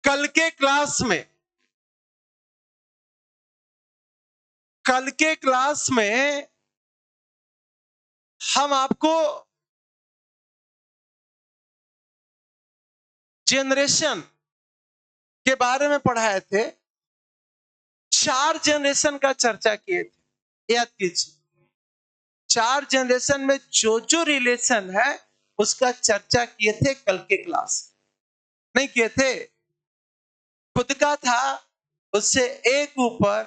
कल के क्लास में हम आपको जनरेशन के बारे में पढ़ाए थे। 4 जनरेशन का चर्चा किए थे, याद कीजिए। 4 जनरेशन में जो जो रिलेशन है उसका चर्चा किए थे कल के क्लास। नहीं किए थे? खुद का था, उससे 1 ऊपर,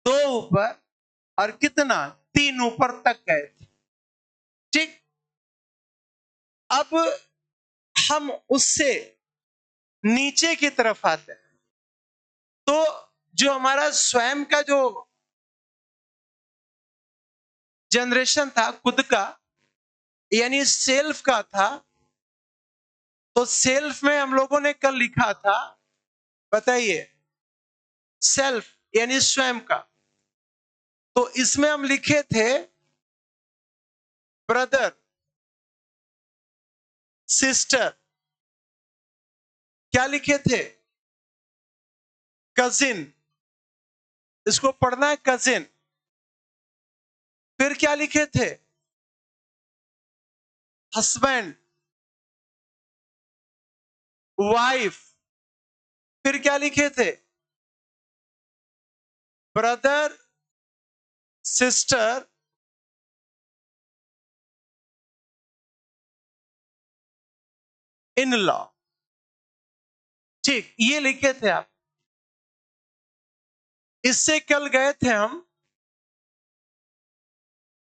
2 ऊपर और कितना 3 ऊपर तक गए थे। ठीक, अब हम उससे नीचे की तरफ आते हैं। तो जो हमारा स्वयं का जो जनरेशन था खुद का, यानी सेल्फ का था, तो सेल्फ में हम लोगों ने कल लिखा था, बताइए, सेल्फ यानी स्वयं का। तो इसमें हम लिखे थे ब्रदर, सिस्टर, क्या लिखे थे? कजिन, इसको पढ़ना है कजिन। फिर क्या लिखे थे? Husband, wife. फिर क्या लिखे थे? Brother, sister, in law. ठीक, ये लिखे थे आप। इससे कल गए थे हम,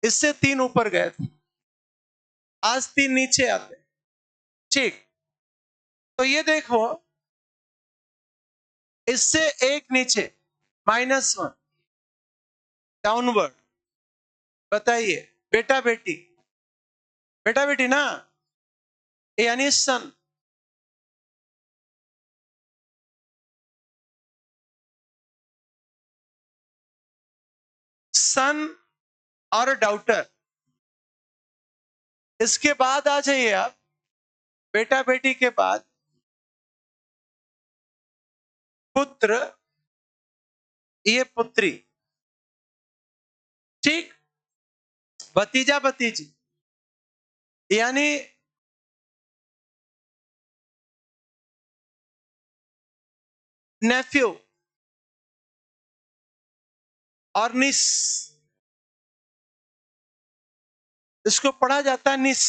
इससे 3 ऊपर गए थे, आज 3 नीचे आते। ठीक, तो ये देखो, इससे 1 नीचे, -1, डाउनवर्ड। बताइए, बेटा बेटी, बेटा बेटी ना, यानी सन। सन और डॉटर। इसके बाद आ जाइए आप, बेटा बेटी के बाद पुत्र, ये पुत्री। ठीक, भतीजा भतीजी, यानी नेफ्यू और निस, इसको पढ़ा जाता है निस।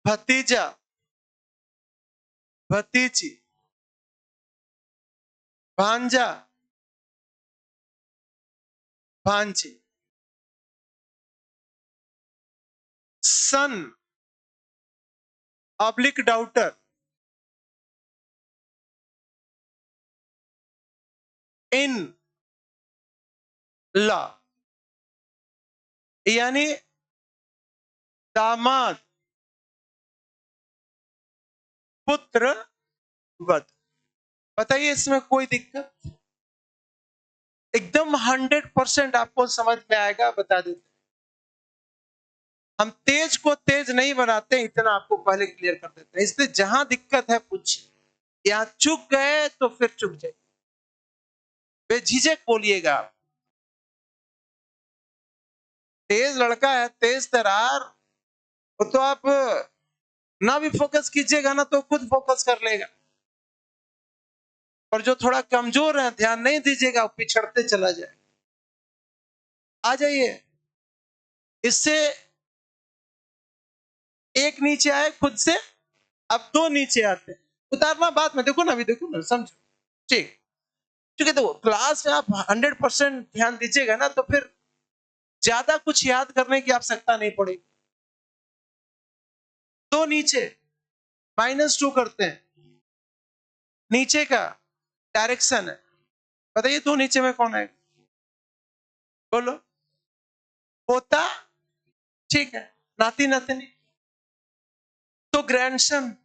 भतीजा, भतीजी, भांजा, भांजी। सन ऑब्लिक डॉटर, इन लॉ, यानी दामाद, पुत्र वध। बताइए, इसमें कोई दिक्कत? एकदम 100% आपको समझ में आएगा, बता देते। हम तेज को तेज नहीं बनाते, इतना आपको पहले क्लियर कर देते हैं। इसलिए जहां दिक्कत है पूछिए, यहां चुक गए तो फिर चुक जाए, बेझिझक बोलिएगा आप। तेज लड़का है, तेज तरार, तो आप ना भी फोकस कीजिएगा ना तो खुद फोकस कर लेगा। और जो थोड़ा कमजोर है, ध्यान नहीं दीजिएगा, पिछड़ते चला जाए। आ जाइए, इससे 1 नीचे आए खुद से, अब 2 नीचे आते हैं। उतारना बाद में, देखो ना, अभी देखो ना, समझो। ठीक, क्योंकि देखो क्लास में आप 100% ध्यान दीजिएगा ना तो फिर ज्यादा कुछ याद करने की आवश्यकता नहीं पड़ेगी। 2 नीचे, -2 करते हैं, नीचे का डायरेक्शन है। बताइए 2 नीचे में कौन है? बोलो। पोता, ठीक है, नाती नातनी, तो grandson,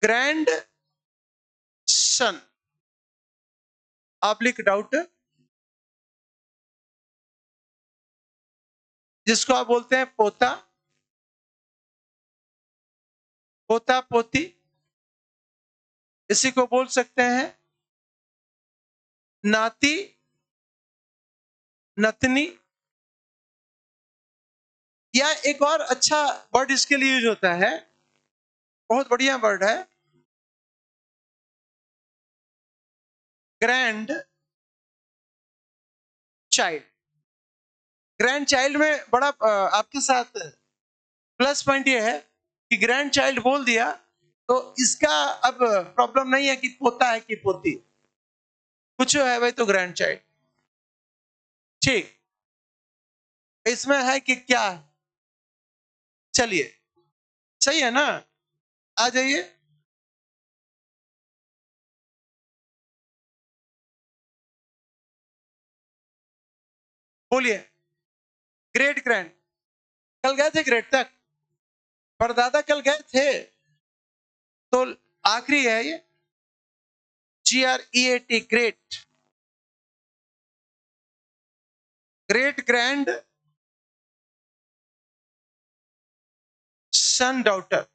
grand son oblique daughter, जिसको आप बोलते हैं पोता, पोता पोती, इसी को बोल सकते हैं नाती नतनी, या एक और अच्छा वर्ड इसके लिए यूज होता है, बहुत बढ़िया वर्ड है, ग्रैंड चाइल्ड। ग्रैंड चाइल्ड में बड़ा आपके साथ प्लस पॉइंट ये है कि ग्रैंड चाइल्ड बोल दिया तो इसका अब प्रॉब्लम नहीं है कि पोता है कि पोती, कुछ है भाई तो ग्रैंड चाइल्ड। ठीक, इसमें है कि क्या है? चलिए, सही है ना, आ जाइए। बोलिए। ग्रेट ग्रैंड, कल गए थे ग्रेट तक, परदादा कल गए थे, तो आखिरी है ये, GREAT, great, great grand son daughter,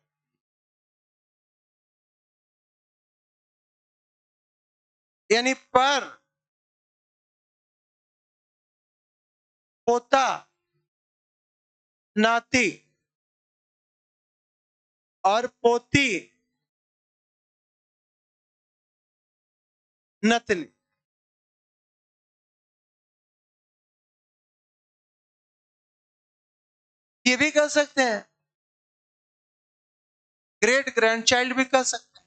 यानी पर पोता नाती और पोती नतनी। ये भी कह सकते हैं, ग्रेट ग्रैंड चाइल्ड भी कह सकते हैं,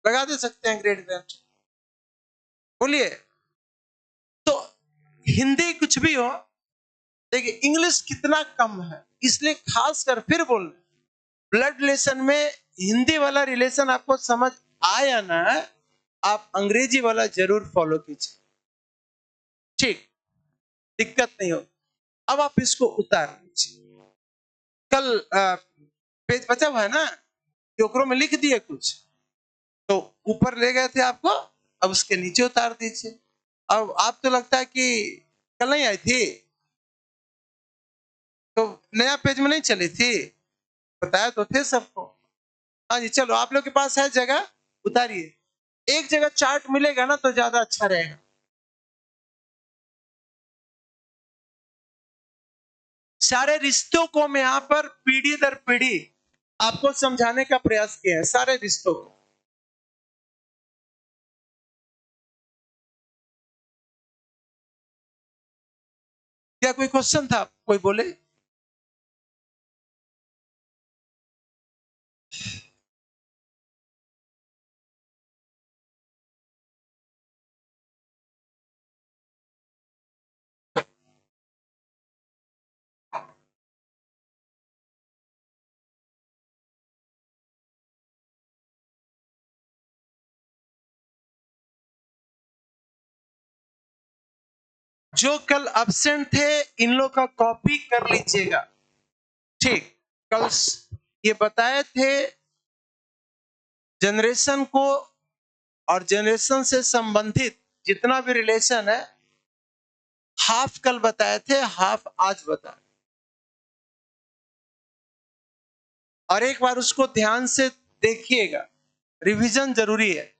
लगा दे सकते हैं ग्रेट ग्रैंड चाइल्ड। बोलिए। तो हिंदी कुछ भी हो, देखिए इंग्लिश कितना कम है, इसलिए खास कर फिर बोल, ब्लड रिलेशन में हिंदी वाला रिलेशन आपको समझ आया ना, आप अंग्रेजी वाला जरूर फॉलो कीजिए, ठीक, दिक्कत नहीं हो। अब आप इसको उतार लीजिए। कल पेज बचा हुआ है ना, टोकरों में लिख दिए कुछ, तो ऊपर ले गए थे आपको, अब उसके नीचे उतार दीजिए। अब आप तो लगता है कि कल नहीं आई थी, तो नया पेज में नहीं चली थी, बताया तो थे सबको। हाँ जी, चलो आप लोग के पास है जगह, उतारिए। एक जगह चार्ट मिलेगा ना तो ज्यादा अच्छा रहेगा। सारे रिश्तों को मैं यहाँ पर पीढ़ी दर पीढ़ी आपको समझाने का प्रयास किया है, सारे रिश्तों को। क्या कोई क्वेश्चन था, कोई बोले? जो कल एब्सेंट थे, इन लोग का कॉपी कर लीजिएगा, ठीक। कल ये बताए थे जनरेशन को, और जनरेशन से संबंधित जितना भी रिलेशन है, हाफ कल बताए थे, हाफ आज बताए, और एक बार उसको ध्यान से देखिएगा, रिवीजन जरूरी है।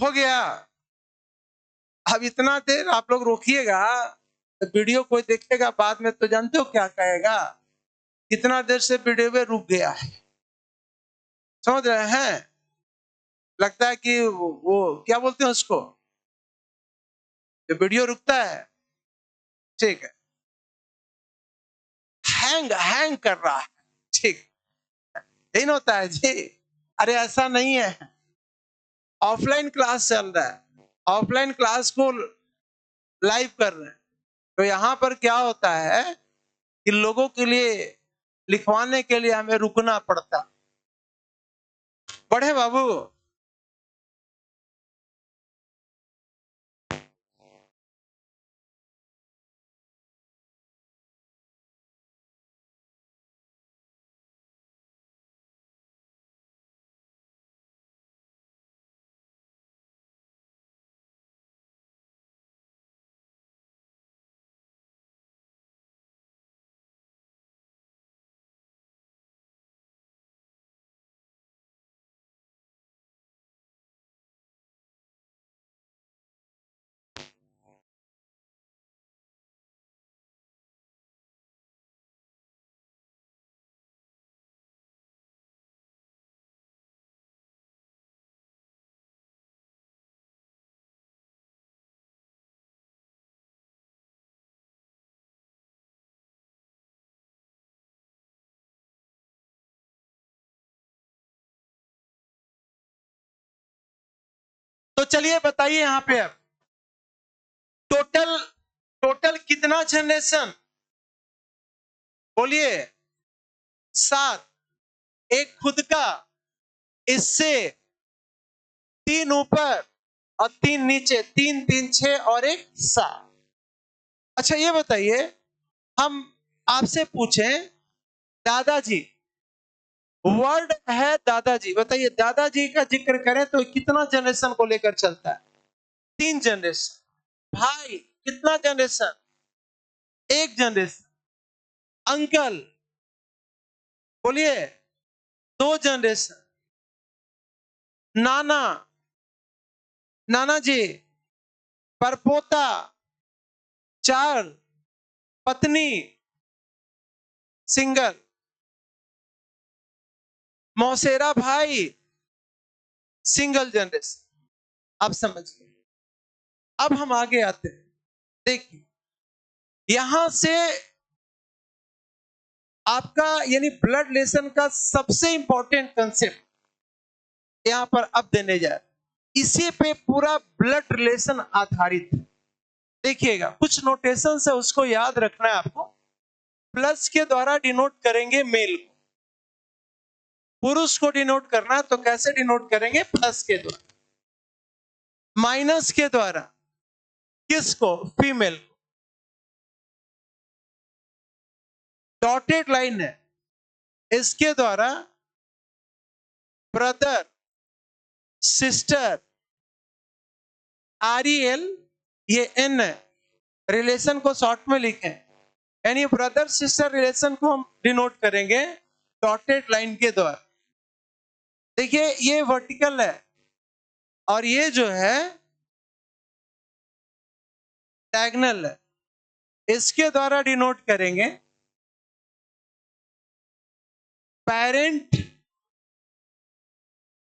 हो गया। अब इतना देर आप लोग रोकिएगा तो वीडियो कोई देखेगा बाद में तो जानते हो क्या कहेगा, इतना देर से वीडियो में रुक गया है। समझ रहे हैं? लगता है कि वो क्या बोलते हैं उसको, जो वीडियो रुकता है, ठीक है, हैंग हैंग कर रहा है, ठीक, यही ना होता है जी। अरे ऐसा नहीं है, ऑफलाइन क्लास चल रहा है, ऑफलाइन क्लास को लाइव कर रहे हैं, तो यहाँ पर क्या होता है कि लोगों के लिए लिखवाने के लिए हमें रुकना पड़ता। पढ़े बाबू। तो चलिए बताइए यहाँ पे अब टोटल टोटल कितना जनरेशन, बोलिए। 7, एक खुद का, इससे 3 ऊपर और 3 नीचे, 3 3 6 और 1 7। अच्छा ये बताइए, हम आपसे पूछें दादाजी, वर्ड है दादाजी, बताइए दादाजी का जिक्र करें तो कितना जनरेशन को लेकर चलता है? 3 जनरेशन। भाई कितना जनरेशन? 1 जनरेशन। अंकल बोलिए 2 जनरेशन। नाना, नाना जी, परपोता 4, पत्नी सिंगल, मौसेरा भाई सिंगल जनरेशन। आप समझिए। अब हम आगे आते हैं, देखिए यहां से आपका यानी ब्लड रिलेशन का सबसे इंपॉर्टेंट कंसेप्ट यहां पर अब देने जाए, इसी पे पूरा ब्लड रिलेशन आधारित है। देखिएगा कुछ नोटेशन है उसको याद रखना है आपको। प्लस के द्वारा डिनोट करेंगे मेल को, पुरुष को डिनोट करना है तो कैसे डिनोट करेंगे? प्लस के द्वारा। माइनस के द्वारा किसको? फीमेल को। डॉटेड लाइन है, इसके द्वारा ब्रदर सिस्टर, REL ये N है, रिलेशन को शॉर्ट में लिखें, यानी ब्रदर सिस्टर रिलेशन को हम डिनोट करेंगे डॉटेड लाइन के द्वारा। देखिए ये वर्टिकल है और ये जो है डायगोनल है, इसके द्वारा डिनोट करेंगे पेरेंट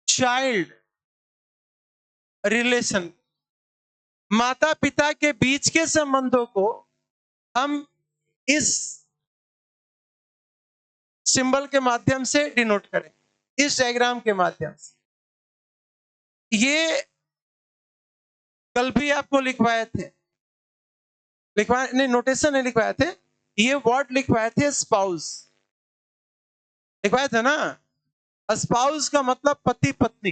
चाइल्ड रिलेशन। माता पिता के बीच के संबंधों को हम इस सिंबल के माध्यम से डिनोट करें, इस डायग्राम के माध्यम से। ये कल भी आपको लिखवाए थे, लिखवाए नहीं, नोटेशन नहीं लिखवाए थे, ये वर्ड लिखवाए थे स्पाउस, लिखवाए थे ना। स्पाउस का मतलब पति पत्नी,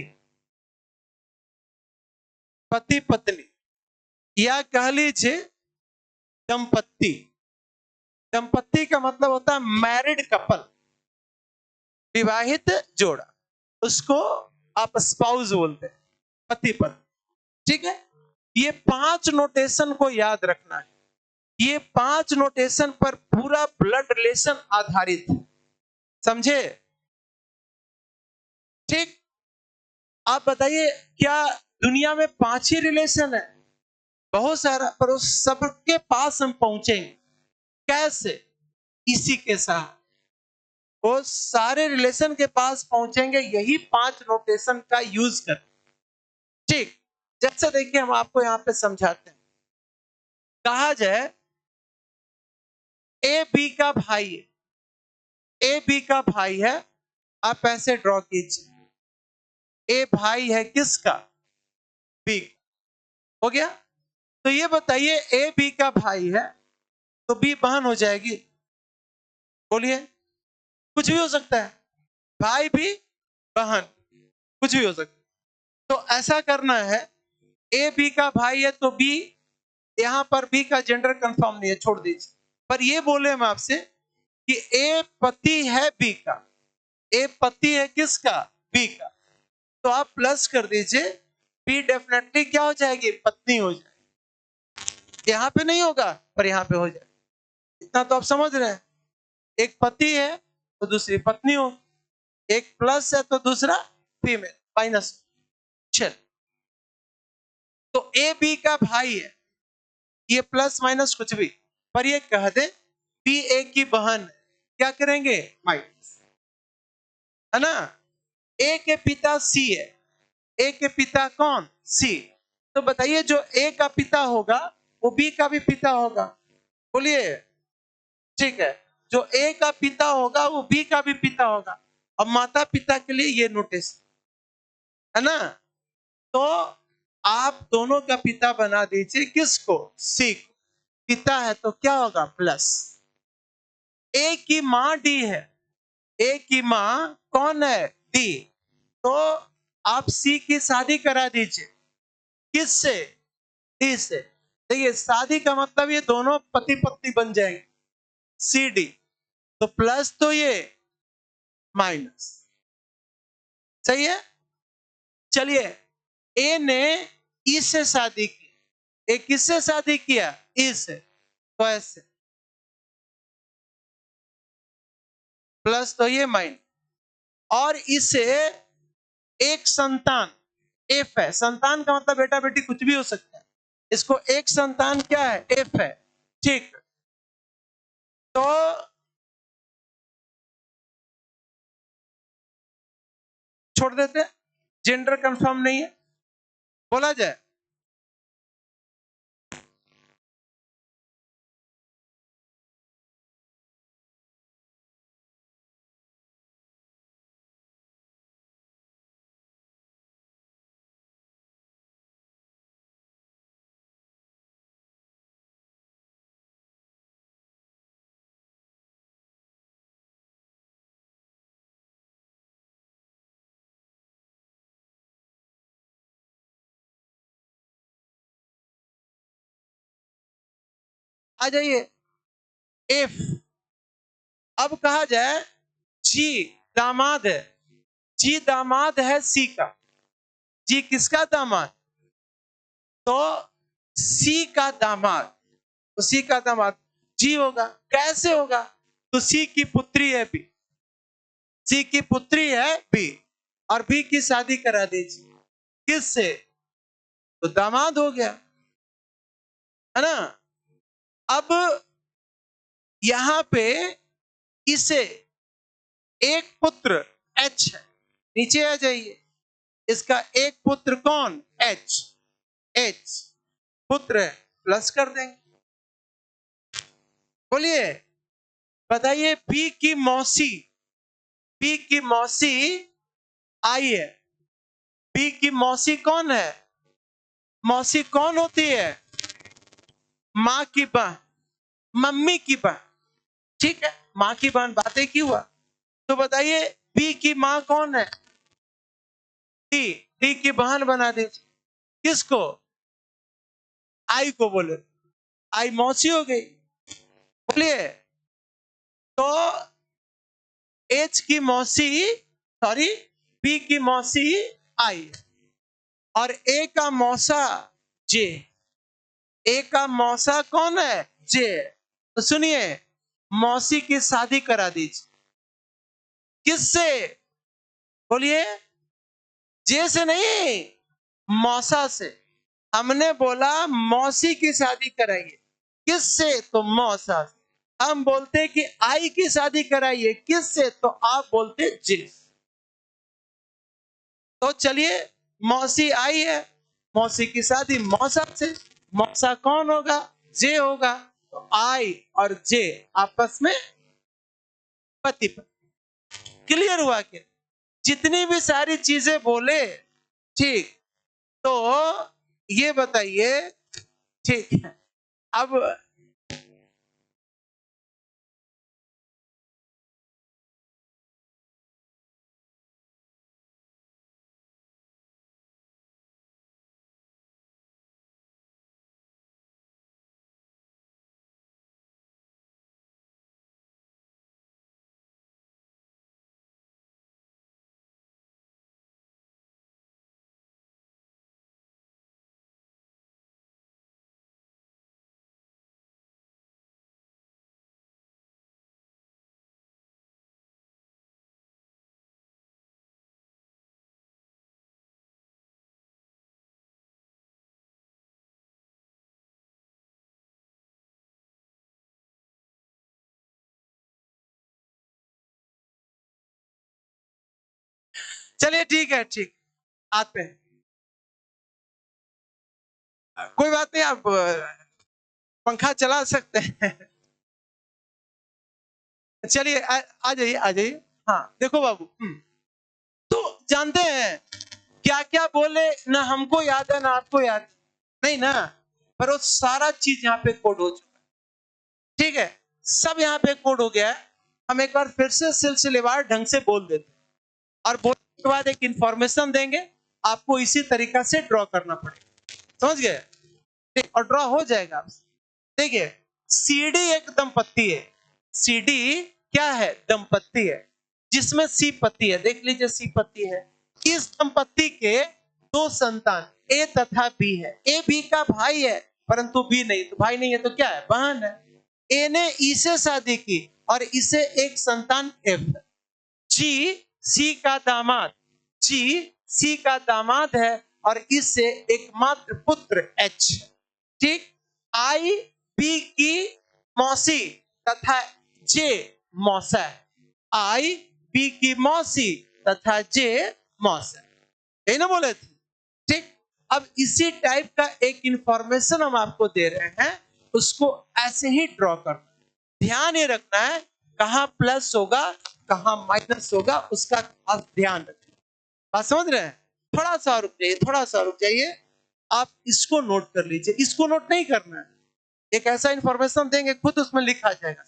पति पत्नी, या कह लीजिए दंपत्ति। दंपत्ति का मतलब होता है मैरिड कपल, विवाहित जोड़ा, उसको आप स्पाउस बोलते हैं, पति पत्नी। ठीक है, ये 5 नोटेशन को याद रखना है। ये 5 नोटेशन पर पूरा ब्लड रिलेशन आधारित है, समझे? ठीक। आप बताइए क्या दुनिया में 5 ही रिलेशन है, बहुत सारा, पर उस सबके पास हम पहुंचेंगे कैसे? इसी के साथ वो सारे रिलेशन के पास पहुंचेंगे, यही 5 नोटेशन का यूज कर। ठीक, जैसे देखिए हम आपको यहां पे समझाते हैं। कहा जाए ए बी का भाई है, ए बी का भाई है, आप ऐसे ड्रॉ कीजिए। ए भाई है किसका? बी। हो गया? तो ये बताइए ए बी का भाई है तो बी बहन हो जाएगी। बोलिए, कुछ भी हो सकता है, भाई भी बहन, कुछ भी हो सकता है। तो ऐसा करना है, ए बी का भाई है तो बी, यहां पर बी का जेंडर कंफर्म नहीं है, छोड़ दीजिए। पर ये बोले हम आपसे कि ए पति है बी का, ए पति है किसका? बी का। तो आप प्लस कर दीजिए, बी डेफिनेटली क्या हो जाएगी? पत्नी हो जाएगी। यहां पे नहीं होगा पर यहां पे हो जाएगा। इतना तो आप समझ रहे हैं। एक पति है तो दूसरी पत्नी हो, एक प्लस है तो दूसरा फीमेल, माइनस। चल, तो ए बी का भाई है, ये प्लस माइनस कुछ भी, पर ये कह दे बी ए की बहन है, क्या करेंगे? माइनस, है ना? ए के पिता सी है, ए के पिता कौन? सी। तो बताइए जो ए का पिता होगा वो बी का भी पिता होगा। बोलिए, ठीक है, जो ए का पिता होगा वो बी का भी पिता होगा। अब माता पिता के लिए ये नोटिस, है ना? तो आप दोनों का पिता बना दीजिए, किसको? सी को। पिता है तो क्या होगा? प्लस। ए की मां डी है, ए की मां कौन है? डी। तो आप सी की शादी करा दीजिए, किससे? डी से। देखिए शादी का मतलब ये दोनों पति पत्नी बन जाएंगे, सी डी। तो प्लस तो ये, माइनस। सही है? चलिए, ए ने ई से शादी की, ए किससे शादी किया? ई से। तो ऐसे प्लस तो ये माइनस, और इसे एक संतान एफ है। संतान का मतलब बेटा बेटी कुछ भी हो सकता है, इसको एक संतान क्या है? एफ है। ठीक, तो छोड़ देते, जेंडर कंफर्म नहीं है, बोला जाए। आ जाइए, एफ। अब कहा जाए जी दामाद है, जी दामाद है सी का। जी किसका दामाद? तो सी का दामाद, तो सी का दामाद जी होगा। कैसे होगा? तो सी की पुत्री है बी, सी की पुत्री है बी, और बी की शादी करा दीजिए, किससे? तो दामाद हो गया, है ना? अब यहां पे इसे एक पुत्र एच है, नीचे आ जाइए, इसका एक पुत्र कौन? एच। एच पुत्र है, प्लस कर देंगे। बोलिए, बताइए बी की मौसी, बी की मौसी आई है। बी की मौसी कौन है? मौसी कौन होती है? माँ की बहन, मम्मी की बहन। ठीक है, माँ की बहन, बातें की हुआ। तो बताइए बी की माँ कौन है? डी। डी की बहन बना दीजिए, किसको? आई को। बोले आई मौसी हो गई। बोलिए, तो एच की मौसी, सॉरी, बी की मौसी आई, और ए का मौसा जे। ए का मौसा कौन है? जे। तो सुनिए, मौसी की शादी करा दीजिए, किससे? बोलिए, जे से नहीं, मौसा से। हमने बोला मौसी की शादी कराइए, किससे? तो मौसा से। हम बोलते कि आई की शादी कराइए, किससे? तो आप बोलते जे। तो चलिए, मौसी आई है, मौसी की शादी मौसा से। मौसा कौन होगा? जे होगा। तो आई और जे आपस में पति पत्नी। क्लियर हुआ क्या? जितनी भी सारी चीजें बोले, ठीक। तो ये बताइए, ठीक है, अब चलिए, ठीक है, ठीक, आते हैं। कोई बात नहीं, आप पंखा चला सकते हैं। चलिए, आ जाइए, आ जाइए। हाँ देखो बाबू, तो जानते हैं क्या क्या बोले ना, हमको याद है ना आपको याद नहीं ना, पर वो सारा चीज यहाँ पे कोड हो चुका है। ठीक है, सब यहाँ पे कोड हो गया है। हम एक बार फिर से सिलसिलेवार ढंग से बोल देते हैं, और बोलने के बाद एक इंफॉर्मेशन देंगे, आपको इसी तरीका से ड्रॉ करना पड़ेगा। समझ गए? ठीक, और ड्रॉ हो जाएगा आपसे। देखिए, सीडी एक दंपत्ति है। सीडी क्या है? दंपत्ति है, जिसमें सी पति है। देख लीजिए, सी पति है। इस दंपत्ति के दो संतान ए तथा बी है। ए बी का भाई है, परंतु बी नहीं, तो भाई नहीं है तो क्या है? बहन है। ए ने ई से शादी की और इसे एक संतान एफ है। जी सी का दामाद, जी सी का दामाद है और इससे एकमात्र पुत्र एच। ठीक, आई बी की मौसी तथा जे मौसा है। आई बी की मौसी तथा जे मौसा है। यही ना बोले थे? ठीक, अब इसी टाइप का एक इंफॉर्मेशन हम आपको दे रहे हैं, उसको ऐसे ही ड्रॉ करना। ध्यान ये रखना है, कहां प्लस होगा कहां माइनस होगा, उसका खास ध्यान रखें। बात समझ रहे हैं? थोड़ा सा रुक जाइए, थोड़ा सा रुक जाइए। आप इसको नोट कर लीजिए, इसको नोट नहीं करना है। एक ऐसा इंफॉर्मेशन देंगे, खुद उसमें लिखा जाएगा।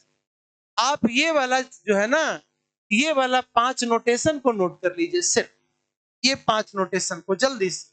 आप ये वाला जो है ना, ये वाला 5 नोटेशन को नोट कर लीजिए, सिर्फ ये 5 नोटेशन को जल्दी से।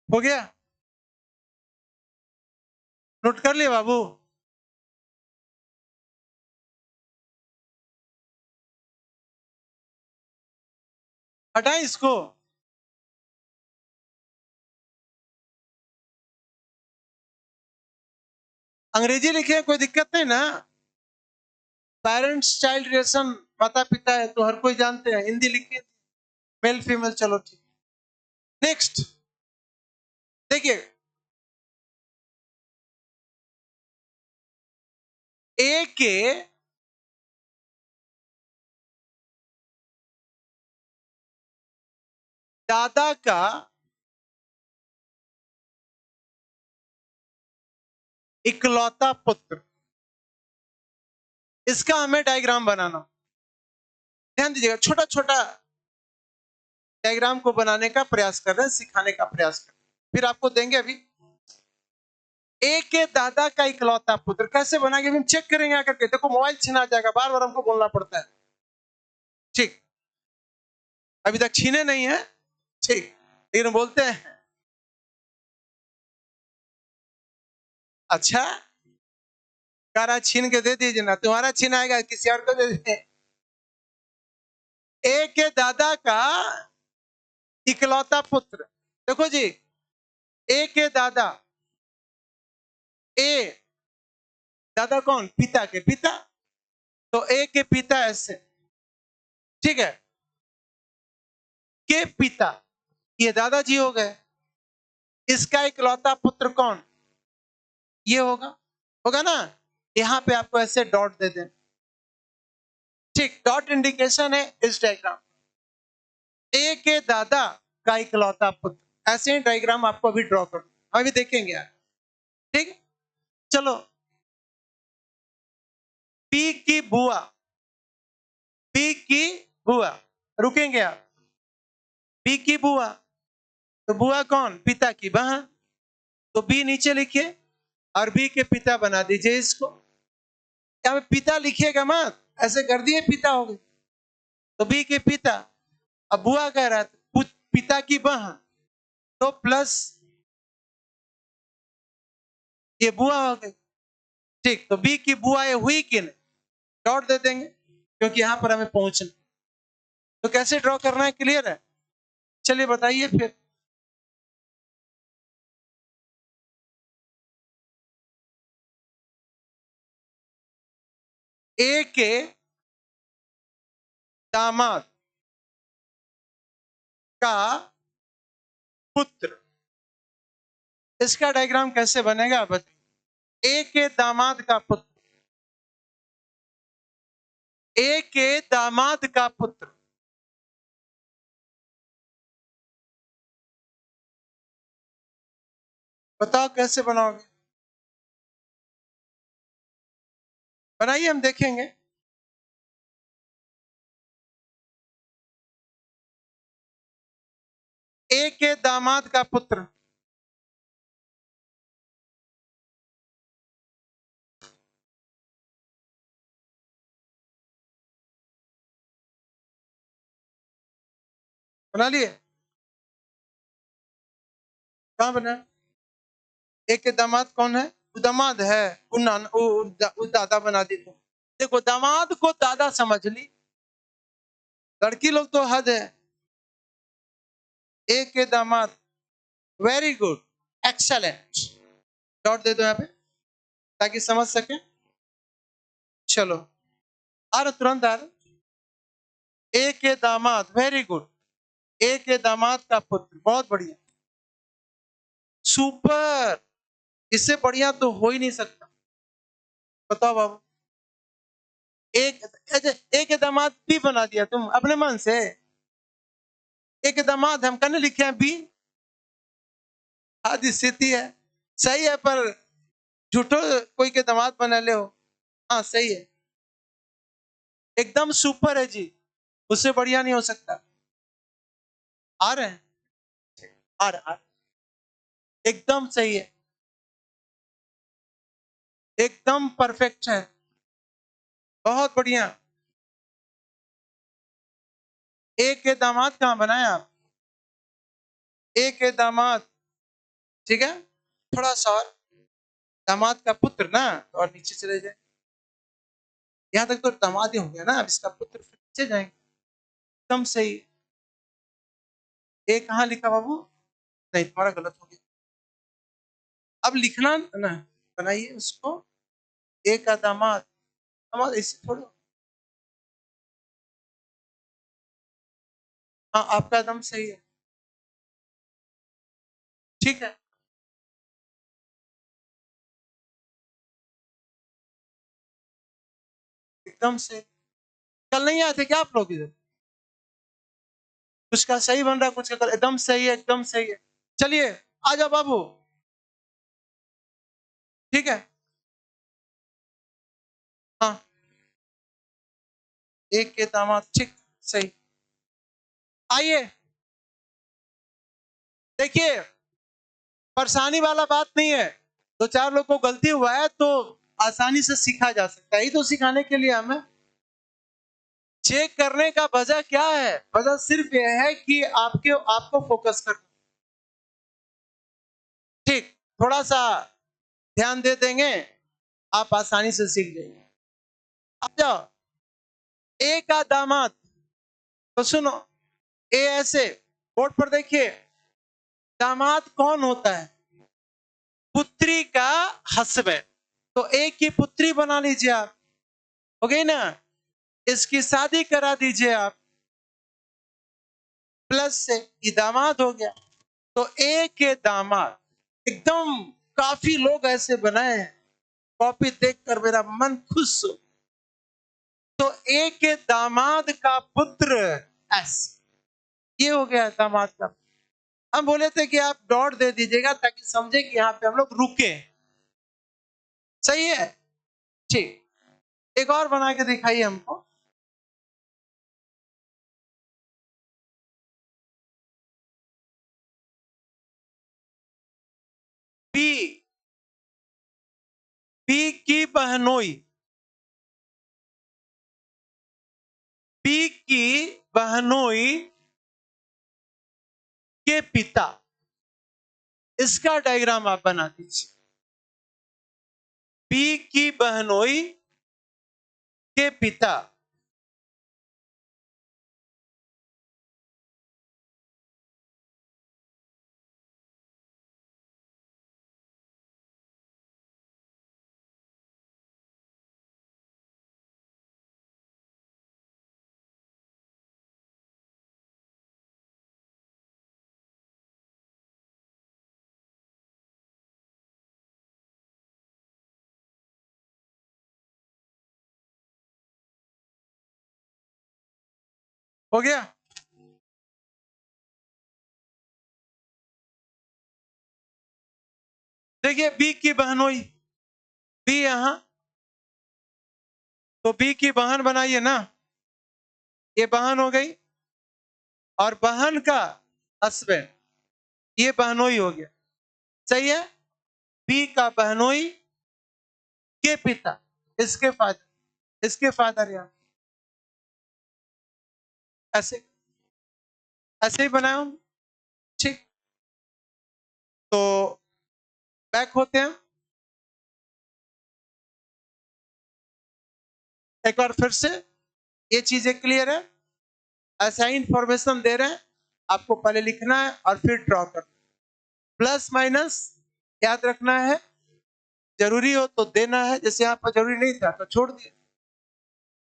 हो गया? नोट कर लिए बाबू? हटाएं इसको। अंग्रेजी लिखे, कोई दिक्कत नहीं ना? पेरेंट्स चाइल्ड रिलेशन, माता पिता है तो हर कोई जानते हैं। हिंदी लिखे, मेल फीमेल, चलो ठीक। नेक्स्ट, देखिए, ए के दादा का इकलौता पुत्र, इसका हमें डायग्राम बनाना। ध्यान दीजिएगा, छोटा छोटा डायग्राम को बनाने का प्रयास कर रहे हैं, सिखाने का प्रयास कर रहे हैं। फिर आपको देंगे अभी। एक के दादा का इकलौता पुत्र कैसे बनाएंगे हम चेक करेंगे आकर के। देखो मोबाइल छीना जाएगा, बार बार हमको बोलना पड़ता है। ठीक, अभी तक छीने नहीं है, ठीक, लेकिन बोलते हैं। अच्छा, कारा छीन के दे दीजिए ना, तुम्हारा छीन आएगा किसी और को दे दीजिए। एक के दादा का इकलौता पुत्र, देखो जी, ए के दादा, ए दादा कौन? पिता के पिता, तो ए के पिता ऐसे, ठीक है, के पिता, ये दादाजी हो गए। इसका इकलौता पुत्र कौन? ये होगा, होगा ना। यहां पे आपको ऐसे डॉट दे दें, ठीक, डॉट इंडिकेशन है इस डायग्राम। ए के दादा का इकलौता पुत्र, ऐसे ही डायग्राम आपको अभी ड्रॉ कर, अभी देखेंगे यार, ठीक। चलो, पी की बुआ, पी की बुआ, रुकेंगे आप। पी की बुआ, तो बुआ कौन? पिता की बहन, तो बी नीचे लिखिए और बी के पिता बना दीजिए इसको। क्या पिता लिखिएगा मत, ऐसे कर दिए पिता हो गए, तो बी के पिता। अब बुआ कह रहा था पिता की बहन, तो प्लस ये बुआ हो गई, ठीक। तो बी की बुआ ये हुई कि नहीं, डॉट दे देंगे क्योंकि यहां पर हमें पहुंचना। तो कैसे ड्रॉ करना है, क्लियर है? चलिए बताइए फिर। ए के दामाद का पुत्र, इसका डायग्राम कैसे बनेगा बताइए। ए के दामाद का पुत्र, ए के दामाद का पुत्र, बताओ कैसे बनाओगे? बनाइए, हम देखेंगे। ए के दामाद का पुत्र, बना लिए? कहां बना? ए के दामाद कौन है? वो दामाद है, वो दादा बना दी तुम। देखो, दामाद को दादा समझ ली, लड़की लोग तो हद है। ए के दामाद, वेरी गुड, एक्सलेंट, डॉट दे दो यहाँ पे ताकि समझ सके। चलो, आ रहा, तुरंत आ रहा। ए के दामाद, वेरी गुड, ए के दामाद का पुत्र, बहुत बढ़िया, सुपर, इससे बढ़िया तो हो ही नहीं सकता। बताओ बाबू, एक, एक दामाद बी बना दिया तुम अपने मन से। एक दामाद हम कहने लिखे हैं बी, आदि स्थिति है, सही है, पर झूठो कोई के दामाद बना ले हो। हाँ सही है, एकदम सुपर है जी, उससे बढ़िया नहीं हो सकता। आ रहे हैं, आ रहे, एकदम सही है, एकदम परफेक्ट है, बहुत बढ़िया। एक के दामाद कहां बनाए आप? एक के दामाद, ठीक है, थोड़ा सा और, दामाद का पुत्र ना, तो और नीचे चले जाए, यहां तक तो दामाद ही हो गया ना, अब इसका पुत्र फिर नीचे जाएंगे, एकदम सही। ए कहां लिखा बाबू? नहीं, तुम्हारा गलत हो गया, अब लिखना ना, बनाइए उसको। ए का दामाद, दामाद ऐसे थोड़ा, हाँ आपका एकदम सही है, ठीक है, एकदम से। कल नहीं आए थे क्या आप लोग इधर? कुछ का सही बन रहा है, कुछ का एकदम सही है, एकदम सही है। चलिए आ जाओ बाबू, ठीक है। हाँ, एक के दामाद, ठीक, सही। आइए देखिए, परेशानी वाला बात नहीं है। दो चार लोग को गलती हुआ है तो आसानी से सीखा जा सकता है, ये तो सिखाने के लिए हमें। चेक करने का वजह क्या है? वजह सिर्फ यह है कि आपको फोकस करना, ठीक। थोड़ा सा ध्यान दे देंगे, आप आसानी से सीख जाएंगे। अब जाओ, ए का दामाद, तो सुनो, ए ऐसे बोर्ड पर देखिए, दामाद कौन होता है? पुत्री का हस्बैंड। तो ए की पुत्री बना लीजिए आप, हो गई ना। इसकी शादी करा दीजिए आप, प्लस से ये दामाद हो गया। तो ए के दामाद, एकदम काफी लोग ऐसे बनाए हैं, कॉपी देखकर मेरा मन खुश हो। तो ए के दामाद का पुत्र एस, ये हो गया दामाद का। हम बोले थे कि आप डॉट दे दीजिएगा ताकि समझे कि यहाँ पे हम लोग रुके। सही है, ठीक। एक और बना के दिखाइए हमको। पी, पी की बहनोई, पी की बहनोई के पिता, इसका डायग्राम आप बना दीजिए। पी की बहनोई के पिता, हो गया। देखिए बी की बहनोई, बी यहां, तो बी की बहन बनाइए ना, ये बहन हो गई, और बहन का हस्बैंड, ये बहनोई हो गया। सही है। बी का बहनोई के पिता, इसके फादर, इसके फादर यहाँ, ऐसे ऐसे ही बनाया हूं, ठीक। तो बैक होते हैं, एक बार फिर से, ये चीजें क्लियर है। ऐसा ही इंफॉर्मेशन दे रहे हैं, आपको पहले लिखना है और फिर ड्रॉ करना। प्लस माइनस याद रखना है, जरूरी हो तो देना है, जैसे यहाँ पर जरूरी नहीं था तो छोड़ दिया,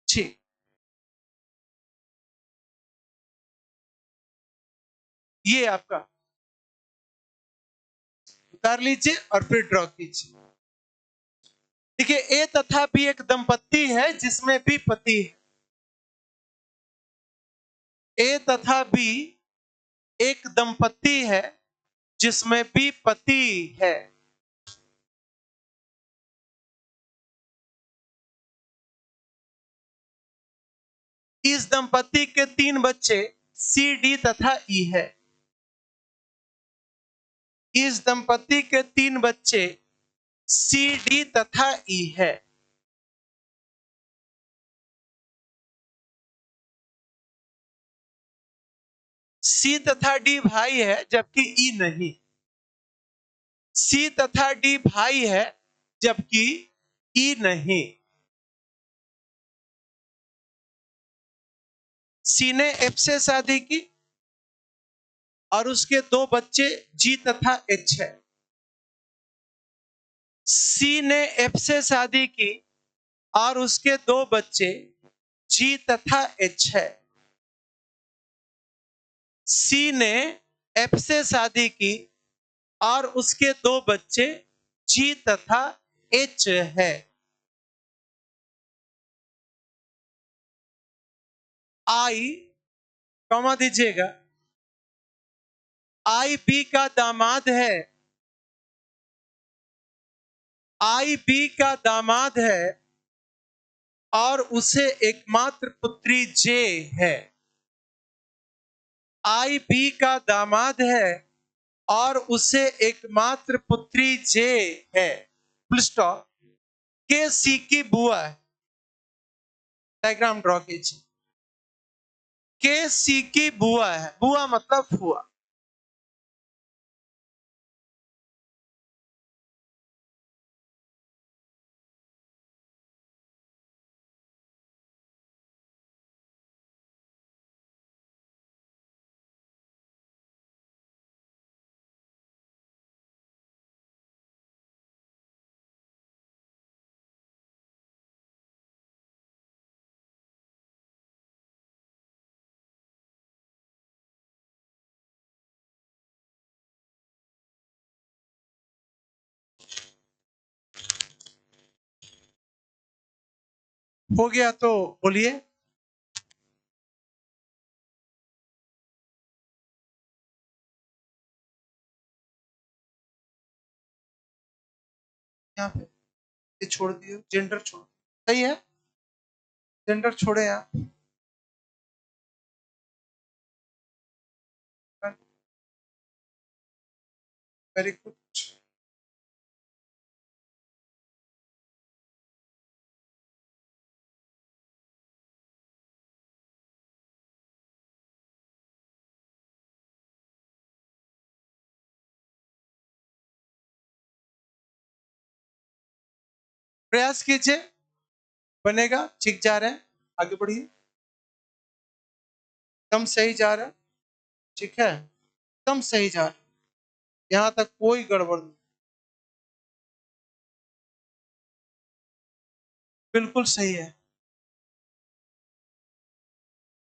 ठीक। ये आपका उतार लीजिए और फिर ड्रॉ कीजिए। देखिए ए तथा बी एक दंपत्ति है जिसमें भी पति है। ए तथा बी एक दंपत्ति है जिसमें भी पति है। इस दंपत्ति के 3 बच्चे सी, डी तथा ई है। इस दंपत्ति के 3 बच्चे सी, डी तथा ई है। सी तथा डी भाई है जबकि ई नहीं। सी तथा डी भाई है जबकि ई नहीं। सी ने एफ से शादी की और उसके 2 बच्चे जी तथा एच है। सी ने एफ से शादी की और उसके 2 बच्चे जी तथा एच है। सी ने एफ से शादी की और उसके 2 बच्चे जी तथा एच है। आई कॉमा दीजिएगा, आई बी का दामाद है, आई बी का दामाद है और उसे एकमात्र पुत्री जे है। आई बी का दामाद है और उसे एकमात्र पुत्री जे है। Full stop. के सी की बुआ है। डायग्राम ड्रॉ कीजिए। के सी की बुआ है। बुआ मतलब फुआ। हो गया तो बोलिए। यहाँ पे ये छोड़ दियो, जेंडर छोड़। सही है, जेंडर छोड़े आप। Very good. प्रयास कीजिए, बनेगा। ठीक जा रहे हैं, आगे बढ़िए। एकदम सही जा रहा है। ठीक है, एकदम सही जा रहा है। यहाँ तक कोई गड़बड़ नहीं। बिल्कुल सही है।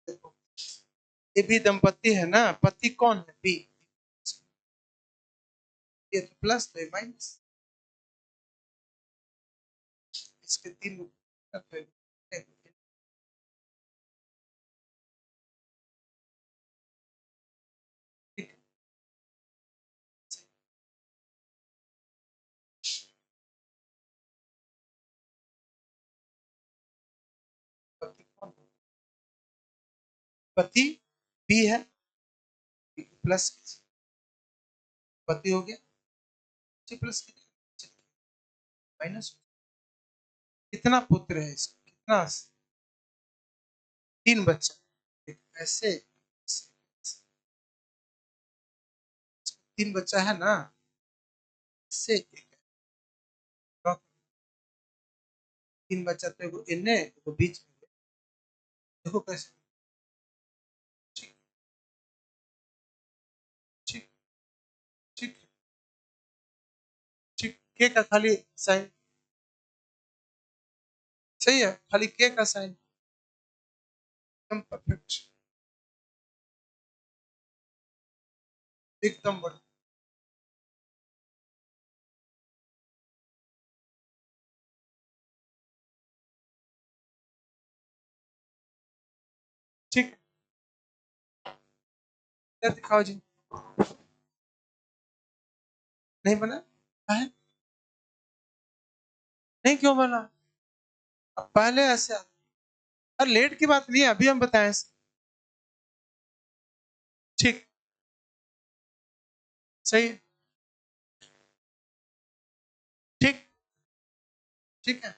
देखो, ये भी दंपति है ना, पति कौन है? बी। ये तो प्लस तो ये माइनस। इसके तीन। ठीक है। पति कौन है? पति बी है। प्लस पति हो गया। Plus minus. कितना पुत्र है इसका? कितना? तीन बच्चा। एक ऐसे, तीन बच्चा है ना, इससे एक है। तीन बच्चा तो एगो इन्ने एगो बीच में। देखो कैसे। ठीक ठीक ठीक ठीक। के का खाली साइन। सही है, खाली के का साइन। एकदम परफेक्ट। एकदम बढ़िया। ठीक। क्या दिखाओ जी। नहीं बना है? नहीं क्यों बना? अब पहले ऐसे। अरे लेट की बात नहीं है, अभी हम बताएं। ठीक। सही है। ठीक। ठीक है।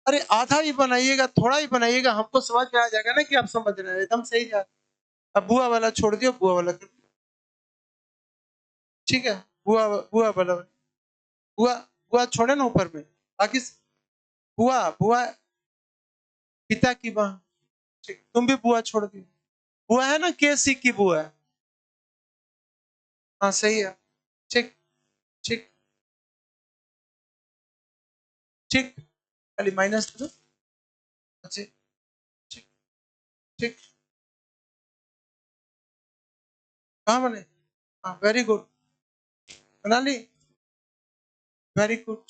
अरे आधा ही बनाइएगा, थोड़ा ही बनाइएगा, हमको समझ में आ जाएगा ना कि आप समझ रहे हैं। एकदम सही जा। अब बुआ वाला छोड़ दियो, बुआ वाला कर। ठीक है। बुआ बुआ वाला। बुआ बुआ छोड़े ना ऊपर में। बाकी बुआ बुआ पिता की माँ। ठीक, तुम भी बुआ छोड़ दी। बुआ है ना, के सी की बुआ है। हाँ सही है। ठीक ठीक ठीक। खाली माइनस दो। अच्छे। ठीक ठीक। कहाँ बने? हाँ वेरी गुड। बना ली। Very good.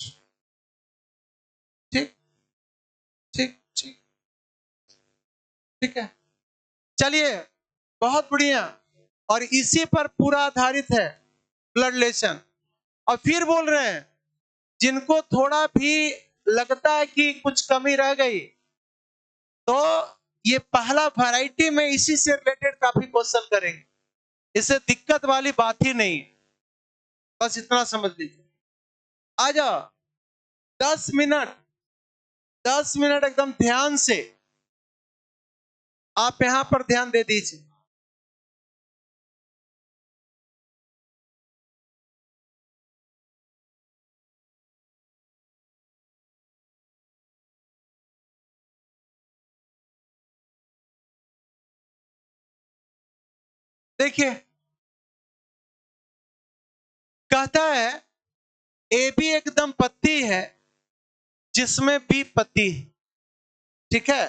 ठीक ठीक ठीक। ठीक है। चलिए, बहुत बढ़िया। और इसी पर पूरा आधारित है ब्लड रिलेशन। और फिर बोल रहे हैं जिनको थोड़ा भी लगता है कि कुछ कमी रह गई, तो ये पहला वैरायटी में इसी से रिलेटेड काफी क्वेश्चन करेंगे, इससे दिक्कत वाली बात ही नहीं, बस इतना समझ लीजिए। आ जाओ 10 मिनट, 10 मिनट एकदम ध्यान से आप यहां पर ध्यान दे दीजिए। देखिए कहता है ए भी एक दंपत्ति है जिसमें बी पति है, ठीक है।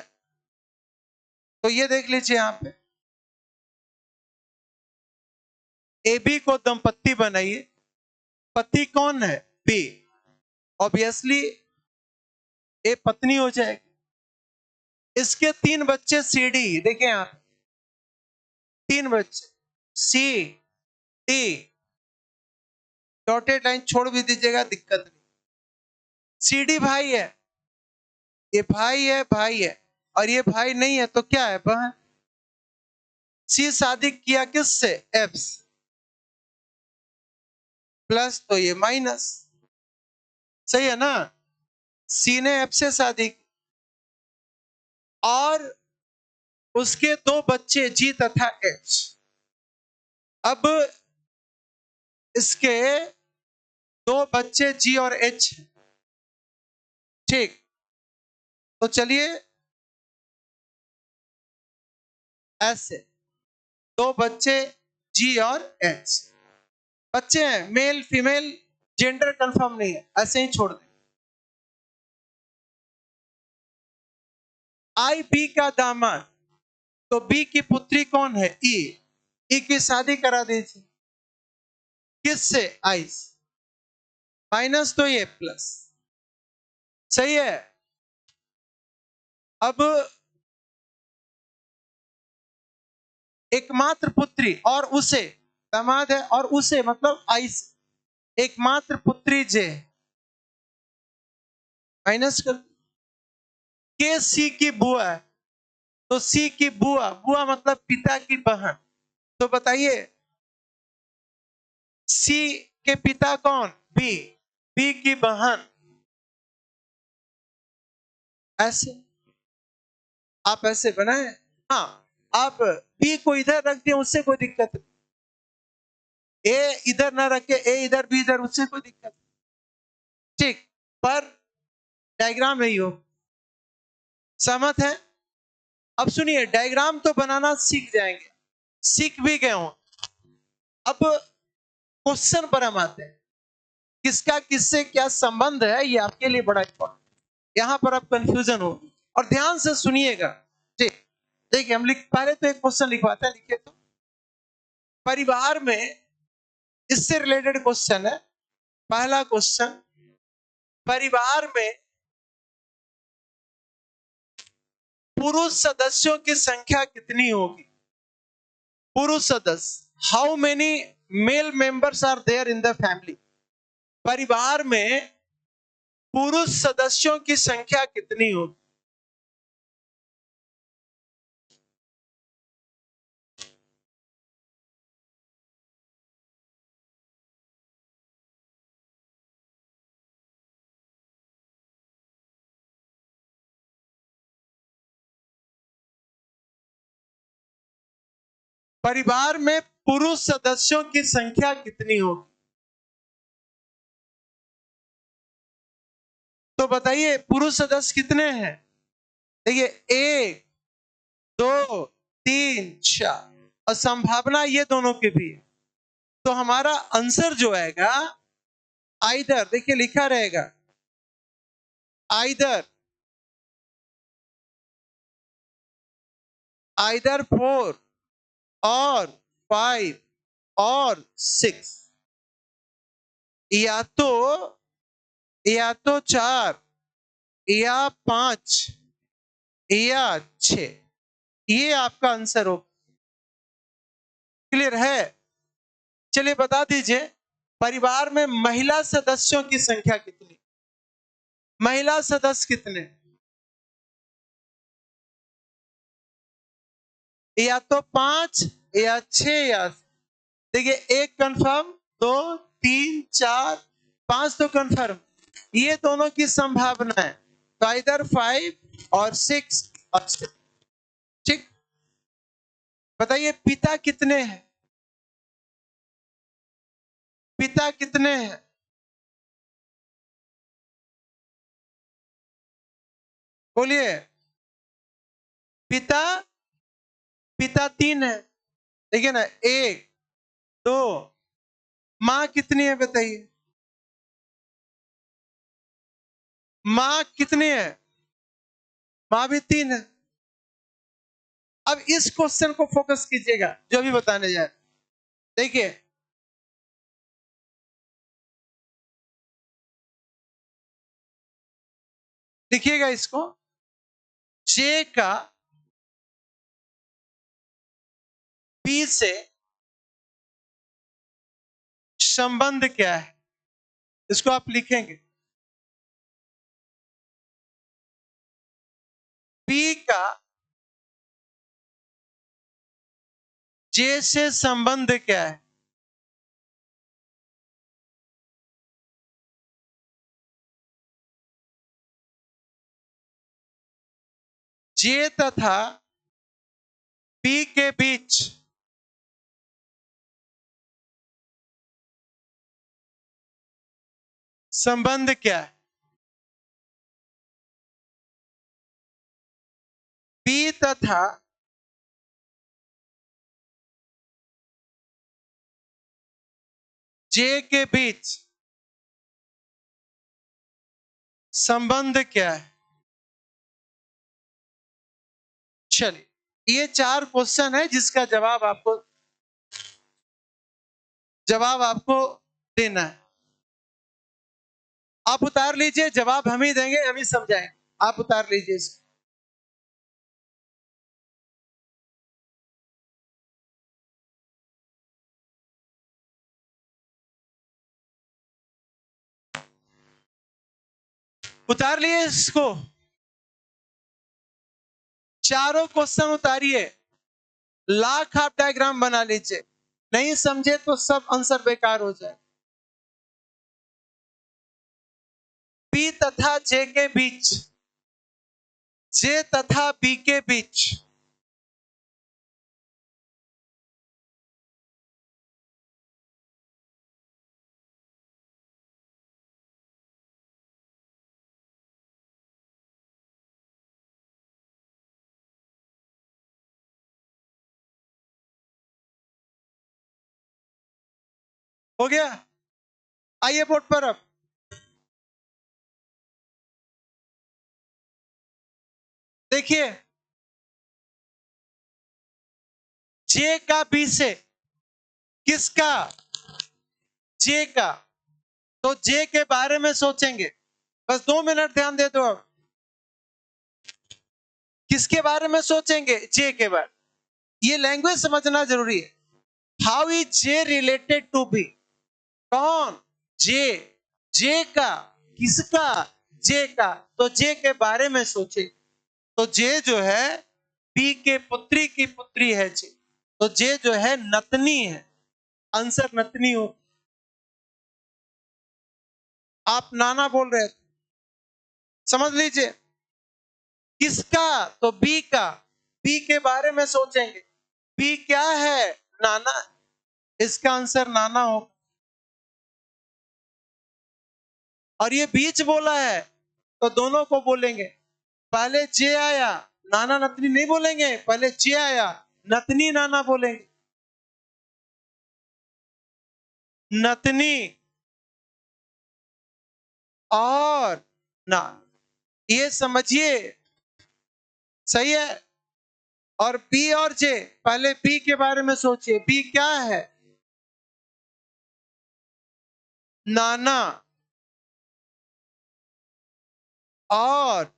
तो ये देख लीजिए यहां पे ए बी को दंपत्ति बनाइए, पति कौन है? बी। ऑब्वियसली ए पत्नी हो जाएगी। इसके 3 बच्चे सी डी, देखिए यहां 3 बच्चे सी डी, डॉटेड लाइन छोड़ भी दीजिएगा, दिक्कत नहीं। सी डी भाई है, ये भाई है, भाई है, और ये भाई नहीं है तो क्या है? बहन। सी शादी किया किससे? एफ से, प्लस तो ये माइनस, सही है ना। सी ने एफ से शादी की और उसके 2 बच्चे जी तथा एच। अब इसके 2 बच्चे जी और एच, ठीक। तो चलिए ऐसे 2 बच्चे जी और एच, बच्चे हैं, मेल फीमेल, जेंडर कंफर्म नहीं है, ऐसे ही छोड़ दें। आई बी का दामाद, तो बी की पुत्री कौन है? ई। ई की शादी करा दीजिए, किससे? आई से, माइनस तो ये प्लस, सही है। अब एकमात्र पुत्री और उसे, दामाद है और उसे मतलब आई से, एकमात्र पुत्री जे, माइनस कर। के सी की बुआ है, तो सी की बुआ, बुआ मतलब पिता की बहन, तो बताइए सी के पिता कौन? बी, बी की बहन, ऐसे आप ऐसे बनाए। हाँ, आप बी को इधर रख दिए, उससे कोई दिक्कत नहीं। ए इधर ना रखे, ए इधर, बी इधर, उससे कोई दिक्कत नहीं, ठीक। पर डायग्राम यही हो, सहमत है? अब सुनिए, डायग्राम तो बनाना सीख जाएंगे, सीख भी गए हो। अब क्वेश्चन पर हम आते हैं, किसका किससे क्या संबंध है, ये आपके लिए बड़ा इंपॉर्टेंट, यहां पर आप कंफ्यूजन हो। और ध्यान से सुनिएगा, ठीक। देखिए हम पहले तो एक क्वेश्चन लिखवाते हैं, लिखिए तो। परिवार में, इससे रिलेटेड क्वेश्चन है, पहला क्वेश्चन, परिवार में पुरुष सदस्यों की संख्या कितनी होगी? पुरुष सदस्य, how many male members are there in the family? परिवार में पुरुष सदस्यों की संख्या कितनी होगी? परिवार में पुरुष सदस्यों की संख्या कितनी होगी? तो बताइए पुरुष सदस्य कितने हैं? देखिए 1 2 3 4, और संभावना ये दोनों की भी है। तो हमारा आंसर जो आएगा, आइदर, देखिए लिखा रहेगा, आइदर, आइदर 4 और 5 और 6, या तो 4 या 5 या 6, ये आपका आंसर हो। क्लियर है? चलिए बता दीजिए, परिवार में महिला सदस्यों की संख्या कितनी? महिला सदस्य कितने? या तो 5 या 6 या देखिए, एक कंफर्म, 2, 3, 4, 5 तो कंफर्म। ये दोनों की संभावना है, तो इधर 5 और 6 और 6। ठीक, बताइए पिता कितने हैं? पिता कितने हैं? बोलिए। पिता पिता 3 है, देखिए ना, 1, 2। माँ कितनी है बताइए? माँ कितनी है? माँ भी 3 है। अब इस क्वेश्चन को फोकस कीजिएगा जो भी बताने जाए। देखिए, लिखिएगा इसको। जे का बी से संबंध क्या है, इसको आप लिखेंगे। बी का जे से संबंध क्या है? जे तथा बी के बीच संबंध क्या है? बी तथा जे के बीच संबंध क्या है? चलिए, ये 4 क्वेश्चन है जिसका जवाब आपको देना है। आप उतार लीजिए, जवाब हम ही देंगे, हम ही समझाएंगे। आप उतार लीजिए इसको। उतार लिए इसको, चारों क्वेश्चन उतारिए। लाख आप डायग्राम बना लीजिए, नहीं समझे तो सब आंसर बेकार हो जाए। बी तथा जे के बीच, जे तथा बी के बीच हो गया। आइए बोर्ड पर। अब देखिए, जे का बी से, किसका? जे का। तो जे के बारे में सोचेंगे, बस 2 मिनट ध्यान दे दो। अब किसके बारे में सोचेंगे? जे के बारे। ये लैंग्वेज समझना जरूरी है। How is J related to B? कौन? जे। जे का, किसका? जे का। तो जे के बारे में सोचे, तो जे जो है बी के पुत्री की पुत्री है जे, तो जे जो है नतनी है। आंसर नतनी हो। आप नाना बोल रहे थे, समझ लीजिए। किसका? तो बी का। बी के बारे में सोचेंगे। बी क्या है? नाना। इसका आंसर नाना हो। और ये बीच बोला है, तो दोनों को बोलेंगे। पहले जे आया, नाना नतनी नहीं बोलेंगे, पहले जे आया, नतनी नाना बोलेंगे। नतनी और ना, ये समझिए, सही है। और बी और जे, पहले बी के बारे में सोचिए। बी क्या है? नाना और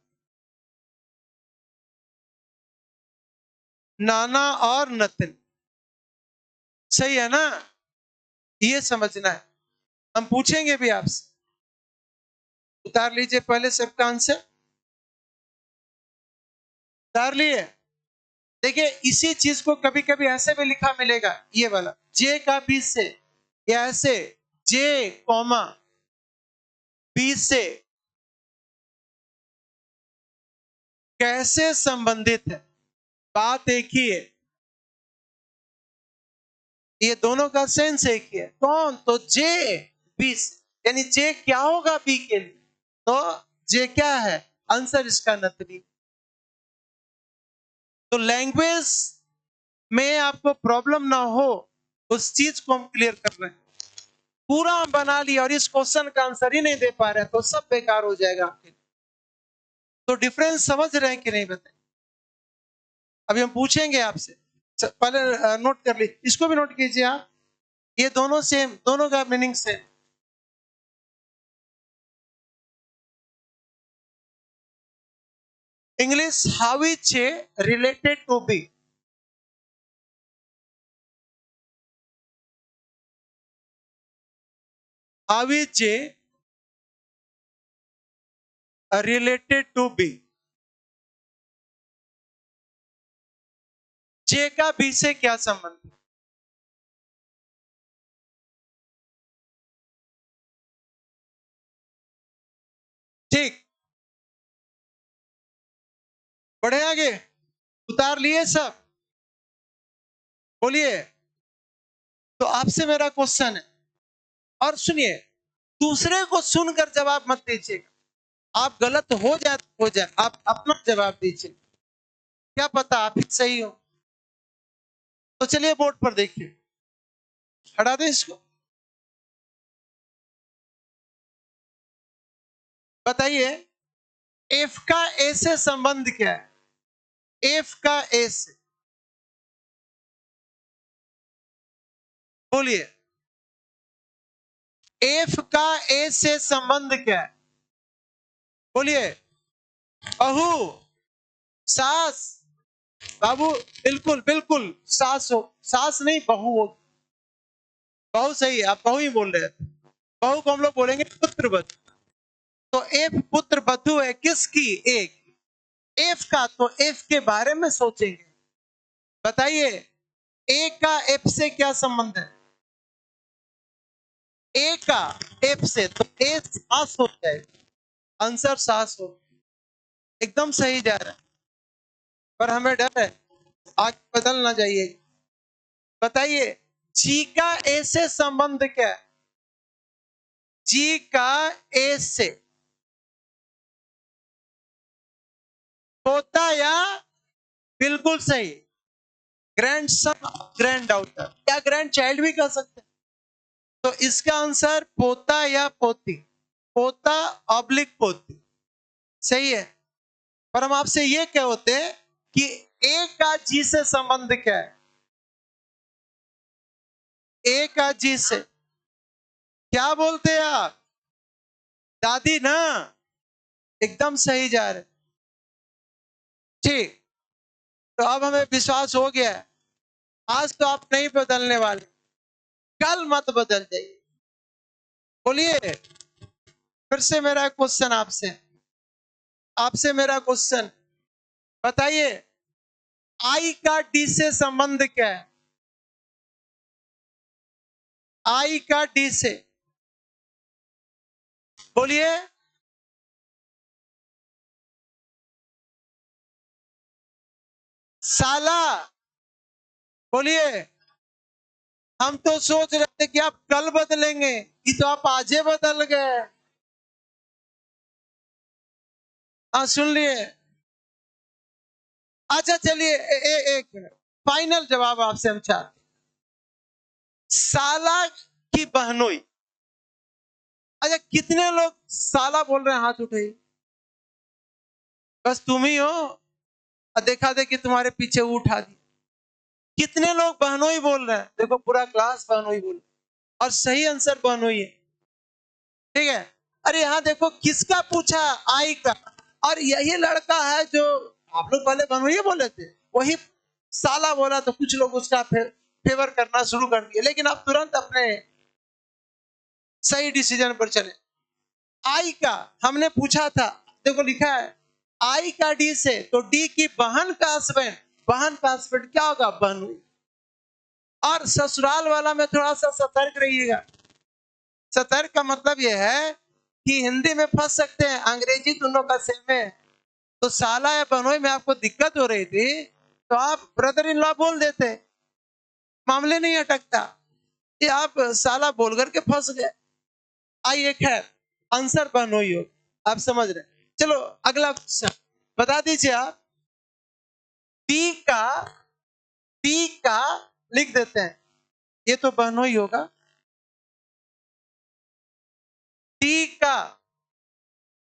नाना और नतनी। सही है ना? ये समझना है। हम पूछेंगे भी आपसे। उतार लीजिए पहले सबका आंसर। उतार लिए? देखिए इसी चीज को कभी कभी ऐसे भी लिखा मिलेगा, ये वाला जे का बी से, या ऐसे जे कॉमा बी से कैसे संबंधित है। बात एक ही है, ये दोनों का सेंस एक ही है। कौन? तो जे बी से, यानी जे क्या होगा बी के लिए, तो जे क्या है? आंसर इसका नतरी। तो लैंग्वेज में आपको प्रॉब्लम ना हो, उस चीज को हम क्लियर कर रहे हैं। पूरा हम बना लिया और इस क्वेश्चन का आंसर ही नहीं दे पा रहे तो सब बेकार हो जाएगा आपके लिए। तो डिफरेंस समझ रहे हैं कि नहीं बताइए? अभी हम पूछेंगे आपसे, पहले नोट कर लीजिए, इसको भी नोट कीजिए आप। ये दोनों सेम, दोनों का meaning same. English, how is a related to b? How is a related to b? J का बी से क्या संबंध है? ठीक, बढ़े आगे। उतार लिए सब? बोलिए। तो आपसे मेरा क्वेश्चन है, और सुनिए, दूसरे को सुनकर जवाब मत दीजिएगा। आप गलत हो जाए, आप अपना जवाब दीजिए। क्या पता आप ही सही हो। तो चलिए बोर्ड पर देखिए, हटा दें इसको। बताइए एफ का ए से संबंध क्या है? एफ का ए से, बोलिए। एफ का ए से संबंध क्या है? बोलिए। बहू, सास, बाबू, बिल्कुल बिल्कुल, सास हो, सास नहीं बहू हो। बहू सही है, आप बहू ही बोल रहे हैं। बहू को हम लोग बोलेंगे पुत्र वधु। तो एफ पुत्र वधु है किसकी? एक। एफ का, तो एफ के बारे में सोचेंगे। बताइए ए का एफ से क्या संबंध है? ए का एफ से, तो ए सास हो जाएगा। आंसर सास हो, एकदम सही जा रहा है। पर हमें डर है आगे बदल ना जाइए। बताइए जी का ए से संबंध क्या है? जी का ए से पोता, या बिल्कुल सही ग्रैंड सन, ग्रैंड डॉटर, या ग्रैंड चाइल्ड भी कह सकते हैं। तो इसका आंसर पोता या पोती, पोता ऑब्लिक पोती, सही है। पर हम आपसे ये क्या होते हैं कि ए का जी से संबंध क्या है? ए का जी से क्या बोलते हैं आप? दादी ना, एकदम सही जा रहे। ठीक, तो अब हमें विश्वास हो गया है, आज तो आप नहीं बदलने वाले, कल मत बदल जाइए। बोलिए। फिर से मेरा क्वेश्चन आपसे, आपसे मेरा क्वेश्चन, बताइए आई का डी से संबंध क्या है? आई का डी से, बोलिए। साला, बोलिए। हम तो सोच रहे थे कि आप कल बदलेंगे, कि तो आप आज ही बदल गए। हाँ सुन लिए। अच्छा चलिए एक मिनट, फाइनल जवाब आपसे हम चाहते। साला की बहनोई। अच्छा कितने लोग साला बोल रहे हैं? हाथ उठाइए। बस तुम ही हो, और देखा दे कि तुम्हारे पीछे वो उठा दी। कितने लोग बहनोई बोल रहे हैं? देखो पूरा क्लास बहनोई बोल, और सही आंसर बहनोई है। ठीक है। अरे यहाँ देखो किसका पूछा? आई का। और यही लड़का है जो आप लोग पहले बहनोई बोले थे, वही साला बोला, तो कुछ लोग उसका फिर फेवर करना शुरू कर दिया, लेकिन आप तुरंत अपने सही डिसीजन पर चले। आई का हमने पूछा था, देखो लिखा है आई का डी से, तो डी की बहन का हस्बैंड, बहन का हस्बैंड क्या होगा? बहनोई। और ससुराल वाला में थोड़ा सा सतर्क रहिएगा। सतर्क का मतलब यह है कि हिंदी में फंस सकते हैं, अंग्रेजी दोनों का सेम है। तो साला या बहनोई में आपको दिक्कत हो रही थी तो आप ब्रदर इन लॉ बोल देते, मामले नहीं अटकता। ये आप साला बोल करके फंस गए। आइए खैर, आंसर बहनोई हो, आप समझ रहे। चलो अगला क्वेश्चन बता दीजिए आप। टी का लिख देते हैं, ये तो बहनोई होगा। टी का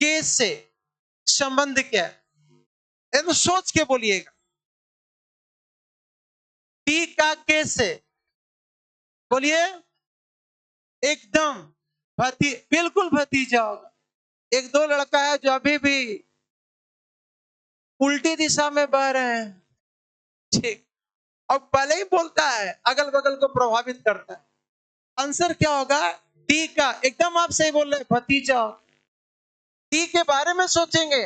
के से संबंध क्या है? ये तो सोच के बोलिएगा। टी का के से बोलिए। एकदम बिल्कुल भतीजा होगा। एक दो लड़का है जो अभी भी उल्टी दिशा में बह रहे हैं, ठीक, और पहले ही बोलता है, अगल बगल को प्रभावित करता है। आंसर क्या होगा? टी का, एकदम आप सही बोल रहे हैं, भतीजा। टी के बारे में सोचेंगे,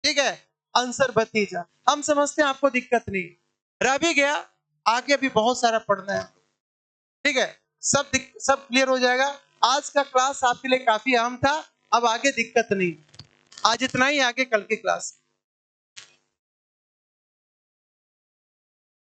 ठीक है, आंसर भतीजा। हम समझते हैं आपको दिक्कत नहीं, रह भी गया, आगे भी बहुत सारा पढ़ना है, ठीक है, सब क्लियर हो जाएगा। आज का क्लास आपके लिए काफी अहम था, अब आगे दिक्कत नहीं, आज इतना ही, आगे कल की क्लास।